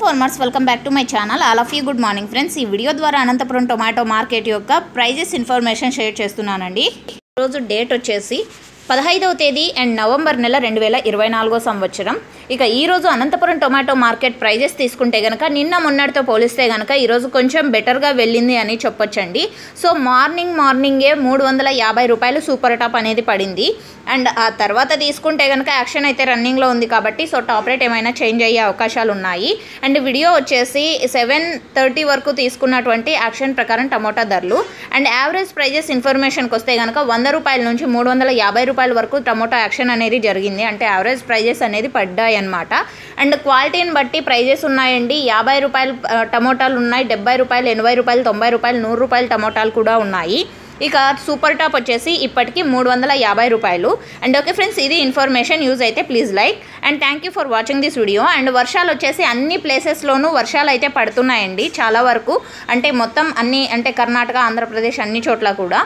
Farmers welcome back to my channel. All of you good morning friends. ఈ video ద్వారా Anantapuram tomato market యొక్క prices information share చేస్తున్నానండి. ఈరోజు date వచ్చేసి 15వ తేదీ అండ్ నవంబర్ నెల 2024 సంవత్సరం. ఇక ఈరోజు అనంతపురం టొమాటో మార్కెట్ ప్రైజెస్ తీసుకుంటే కనుక నిన్న మొన్నటితో పోలిస్తే కనుక ఈరోజు కొంచెం బెటర్గా వెళ్ళింది అని చెప్పొచ్చండి. సో మార్నింగే 350 రూపాయలు సూపర్ టాప్ అనేది పడింది. అండ్ ఆ తర్వాత తీసుకుంటే కనుక యాక్షన్ అయితే రన్నింగ్లో ఉంది కాబట్టి సో టాప్ రేట్ ఏమైనా చేంజ్ అయ్యే అవకాశాలు ఉన్నాయి. అండ్ వీడియో వచ్చేసి 7:30 వరకు తీసుకున్నటువంటి యాక్షన్ ప్రకారం టమోటా ధరలు అండ్ యావరేజ్ ప్రైజెస్ ఇన్ఫర్మేషన్కి వస్తే కనుక 100 రూపాయల నుంచి 350 రూపాయల వరకు టమోటా యాక్షన్ అనేది జరిగింది. అంటే యావరేజ్ ప్రైజెస్ అనేది పడ్డాయి అన్నమాట. అండ్ క్వాలిటీని బట్టి ప్రైజెస్ ఉన్నాయండి. 50 రూపాయలు టమోటాలు ఉన్నాయి, 70 రూపాయలు, 80 రూపాయలు, 90 రూపాయలు, 100 రూపాయల టమోటాలు కూడా ఉన్నాయి. ఇక సూపర్ టాప్ వచ్చేసి ఇప్పటికీ 350 రూపాయలు. అండ్ ఓకే ఫ్రెండ్స్, ఇది ఇన్ఫర్మేషన్ యూజ్ అయితే please like and thank you for watching this video. And వర్షాలు వచ్చేసి అన్ని ప్లేసెస్లోనూ వర్షాలు అయితే పడుతున్నాయండి చాలా వరకు. అంటే మొత్తం అన్ని అంటే కర్ణాటక, ఆంధ్రప్రదేశ్ అన్ని చోట్ల కూడా.